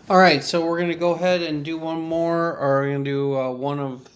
All right, so we're going to go ahead and do one more, or we're going to do one of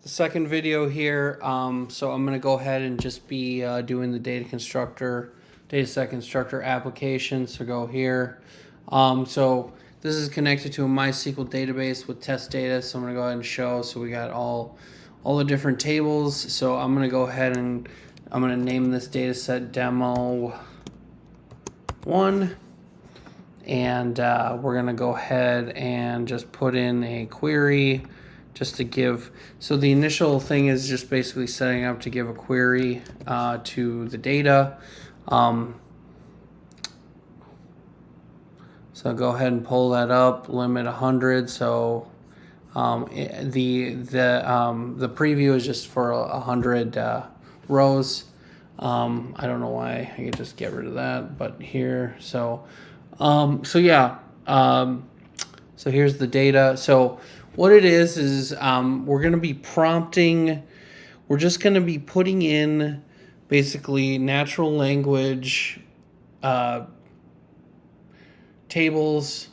the second video here. So I'm going to go ahead and just be doing the Dataset Constructor application. So go here. So this is connected to a MySQL database with test data. So I'm going to go ahead and show. So we got all the different tables. So I'm going to go ahead and I'm going to name this dataset demo 1. And we're going to go ahead and just put in a query just to give. So the initial thing is just basically setting up to give a query to the data. So go ahead and pull that up, limit 100. So the preview is just for 100 rows. I don't know why. I could just get rid of that, but here. So yeah. So here's the data. So what it is we're going to be prompting. We're just going to be putting in basically natural language tables,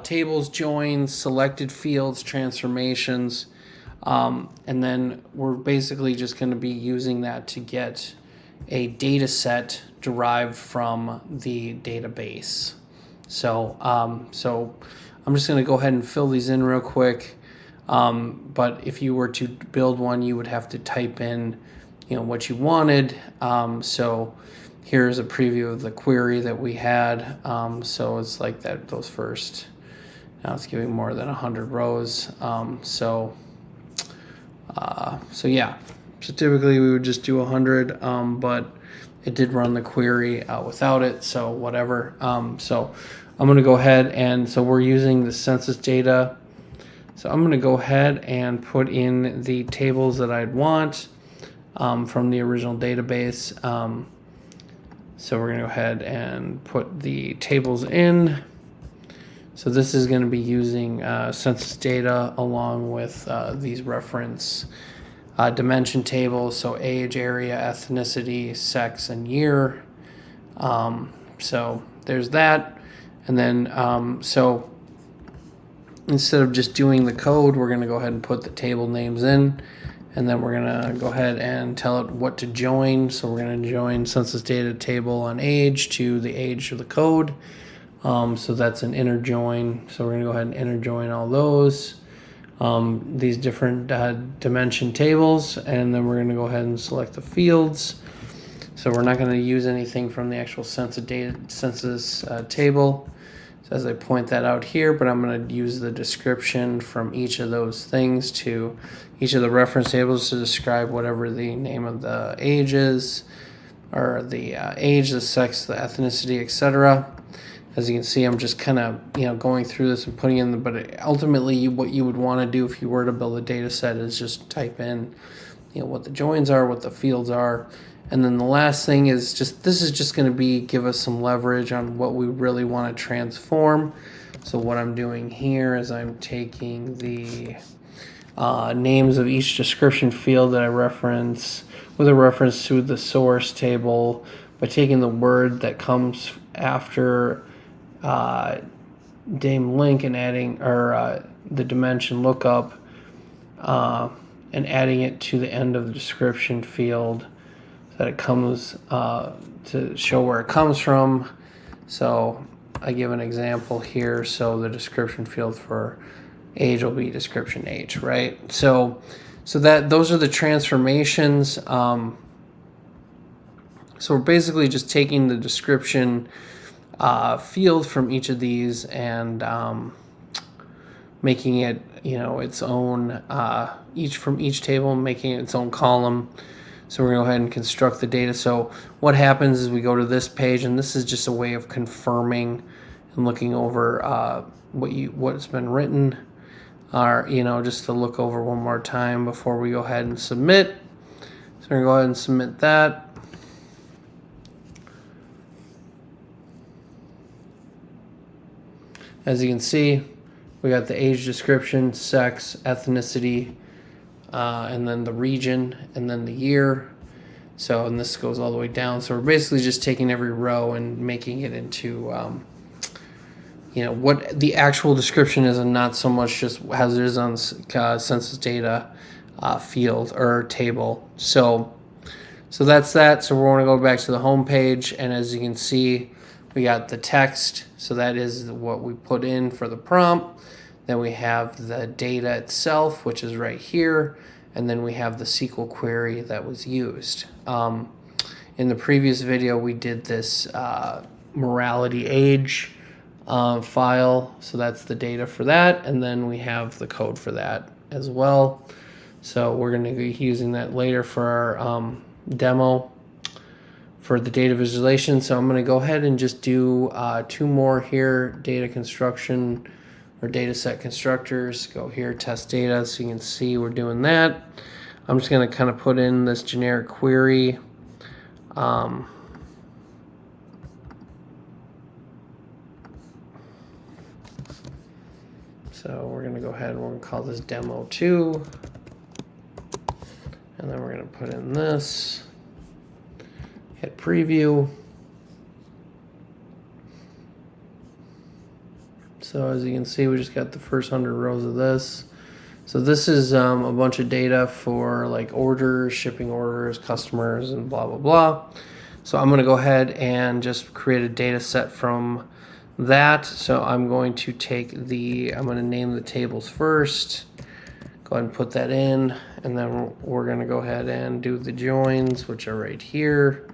tables, joins, selected fields, transformations, and then we're basically just going to be using that to get a data set derived from the database. So I'm just going to go ahead and fill these in real quick. But if you were to build one, you would have to type in, what you wanted. So here's a preview of the query that we had. So it's like that. Those first. Now it's giving more than 100 rows. So yeah. So typically we would just do 100, but it did run the query without it, so whatever. So I'm going to go ahead and so we're using the census data. So I'm going to go ahead and put in the tables that I'd want from the original database. So we're going to go ahead and put the tables in. So this is going to be using census data along with these reference dimension tables, so age, area, ethnicity, sex, and year. So there's that. And then, so instead of just doing the code, we're going to go ahead and put the table names in. And then we're going to go ahead and tell it what to join. So we're going to join census data table on age to the age of the code. So that's an inner join. So we're going to go ahead and inner join all those. These different dimension tables, and then we're going to go ahead and select the fields. So we're not going to use anything from the actual census table, so as I point that out here, but I'm going to use the description from each of those things to each of the reference tables to describe whatever the name of the age is, or the age, the sex, the ethnicity, etc. As you can see, I'm just kind of going through this and putting in, but ultimately what you would want to do if you were to build a data set is just type in what the joins are, what the fields are, and then the last thing is this is just going to give us some leverage on what we really want to transform. So what I'm doing here is I'm taking the names of each description field that I reference with a reference to the source table by taking the word that comes after dame link and adding the dimension lookup and adding it to the end of the description field so that it comes to show where it comes from. So I give an example here. So the description field for age will be description age, right? So those are the transformations. So we're basically just taking the description field from each of these and making it its own each table, making it its own column. So we're going to go ahead and construct the data. So what happens is we go to this page, and this is just a way of confirming and looking over what's been written, or just to look over one more time before we go ahead and submit. So we're going to go ahead and submit that. As you can see, we got the age description, sex, ethnicity, and then the region, and then the year. So, and this goes all the way down. So we're basically just taking every row and making it into what the actual description is, and not so much just as it is on census data field or table. So that's that. So we're going to go back to the home page, and as you can see, we got the text. So that is what we put in for the prompt. Then we have the data itself, which is right here, and then we have the SQL query that was used. In the previous video, we did this morality age file, so that's the data for that, and then we have the code for that as well. So we're going to be using that later for our demo for the data visualization. So I'm going to go ahead and just do 2 more here, data construction or dataset constructors. Go here, test data, so you can see we're doing that. I'm just going to kind of put in this generic query. So we're going to go ahead and we're going to call this demo 2. And then we're going to put in this. Hit preview. So as you can see, we just got the first 100 rows of this. So this is a bunch of data for like orders, shipping orders, customers, and blah, blah, blah. So I'm going to go ahead and just create a data set from that. So I'm going to I'm going to name the tables first. Go ahead and put that in, and then we're going to go ahead and do the joins, which are right here.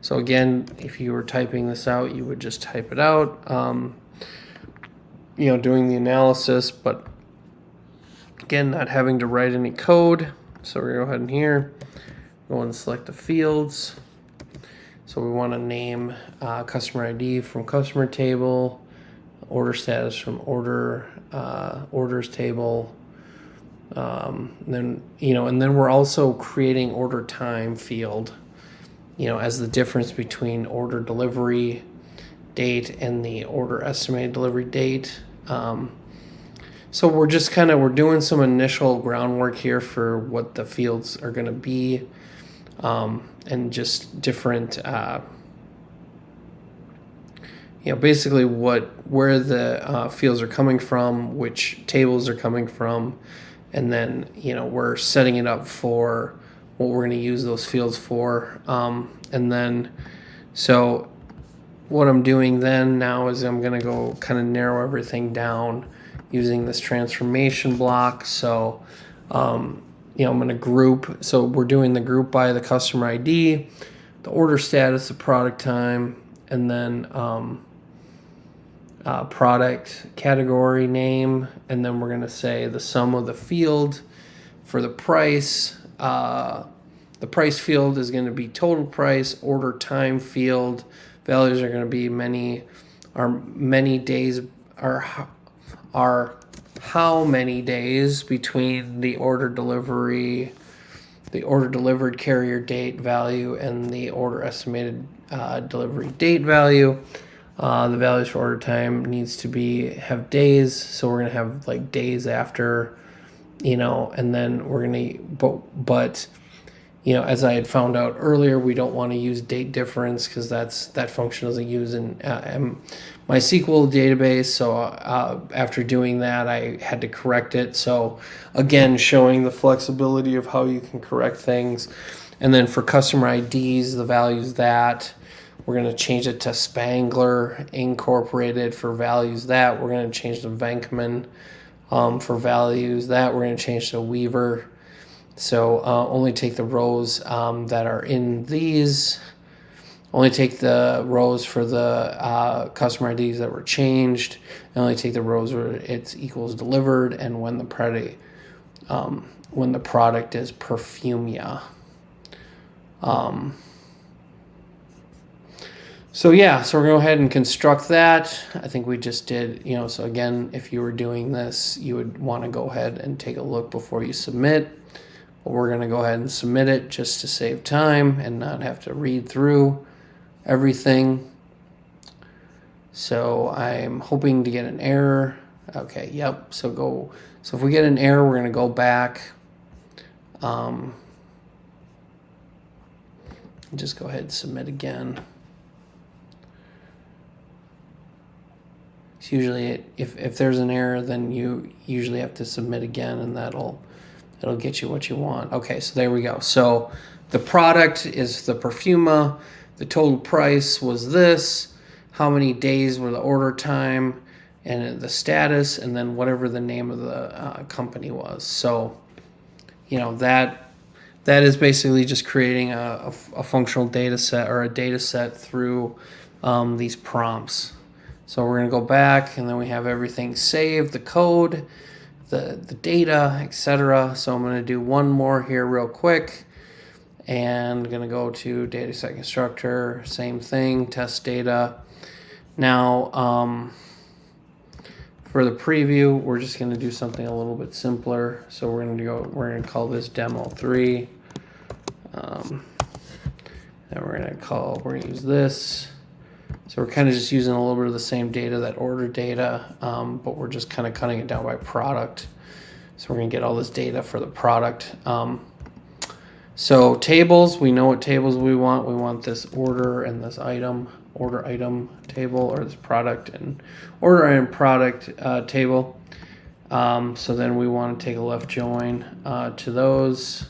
So again, if you were typing this out, you would just type it out, doing the analysis, but again, not having to write any code. So we're going to go ahead and here, go and select the fields. So we want to name customer ID from customer table, order status from orders table. And then we're also creating order time field, as the difference between order delivery date and the order estimated delivery date. So we're just we're doing some initial groundwork here for what the fields are going to be, and just different, basically where the fields are coming from, which tables are coming from, and then we're setting it up for what we're going to use those fields for, and then so what I'm doing then now is I'm going to go kind of narrow everything down using this transformation block. So I'm going to group. So we're doing the group by the customer ID, the order status, the product time, and then product category name, and then we're going to say the sum of the field for the price. The price field is going to be total price. Order time field values are going to be many days, are how many days between the order delivery, the order delivered carrier date value, and the order estimated delivery date value. The values for order time needs to have days, so we're gonna have like days after, and then we're gonna but as I had found out earlier, we don't want to use date difference because that function doesn't use in my SQL database. So after doing that, I had to correct it. So again, showing the flexibility of how you can correct things. And then for customer IDs, the values that we're going to change it to Spangler Incorporated for values that we're going to change to Venkman for values that we're going to change to Weaver. So only take the rows that are in these. Only take the rows for the customer IDs that were changed. And only take the rows where it's equals delivered and when the product is Perfumia. So yeah, so we're going to go ahead and construct that. I think we just did, so again, if you were doing this, you would want to go ahead and take a look before you submit. But we're going to go ahead and submit it just to save time and not have to read through everything. So I'm hoping to get an error. Okay, yep. So if we get an error, we're going to go back. Just go ahead and submit again. It's usually, if there's an error, then you usually have to submit again, and it'll get you what you want. Okay, so there we go. So the product is the Perfuma. The total price was this. How many days were the order time, and the status, and then whatever the name of the company was. So, that is basically just creating a functional data set, or a data set through these prompts. So we're going to go back, and then we have everything saved, the code, the data, etc. So I'm going to do one more here real quick, and I'm going to go to Dataset Constructor, same thing, test data. Now, for the preview, we're just going to do something a little bit simpler. So we're going to call this demo 3. And we're going to use this. So we're kind of just using a little bit of the same data, that order data, but we're just kind of cutting it down by product. So we're going to get all this data for the product. So tables, we know what tables we want. We want this order and this order item table, or this product and order item product table. So then we want to take a left join to those.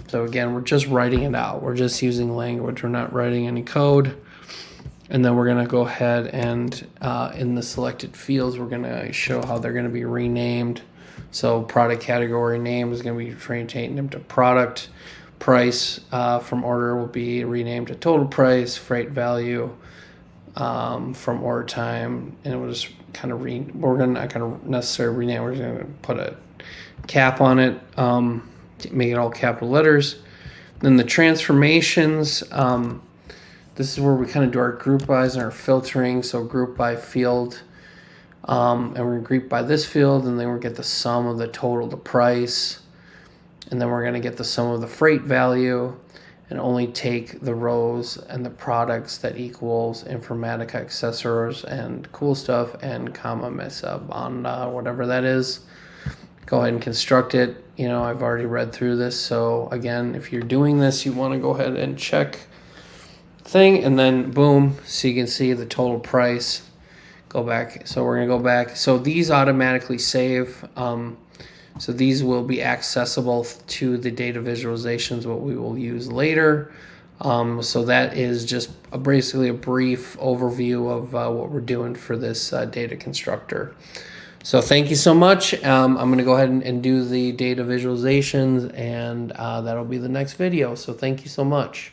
So again, we're just writing it out. We're just using language. We're not writing any code. And then we're going to go ahead and in the selected fields, we're going to show how they're going to be renamed. So product category name is going to be renamed to product. Price from order will be renamed to total price. Freight value from order time, and we'll just kind of we're going to not going to necessarily rename. We're going to put a cap on it, make it all capital letters. Then the transformations. This is where we kind of do our group bys and our filtering. So group by field, and we're going to group by this field, and then we're going to get the sum of the total, the price, and then we're going to get the sum of the freight value, and only take the rows and the products that equals Informatica accessories and cool stuff and comma mesa banda, whatever that is. Go ahead and construct it. I've already read through this. So again, if you're doing this, you want to go ahead and check thing, and then boom, so you can see the total price. Go back. So we're going to go back. So these automatically save. So these will be accessible to the data visualizations, what we will use later. So that is just basically a brief overview of what we're doing for this data constructor. So thank you so much. I'm going to go ahead and do the data visualizations, and that'll be the next video. So thank you so much.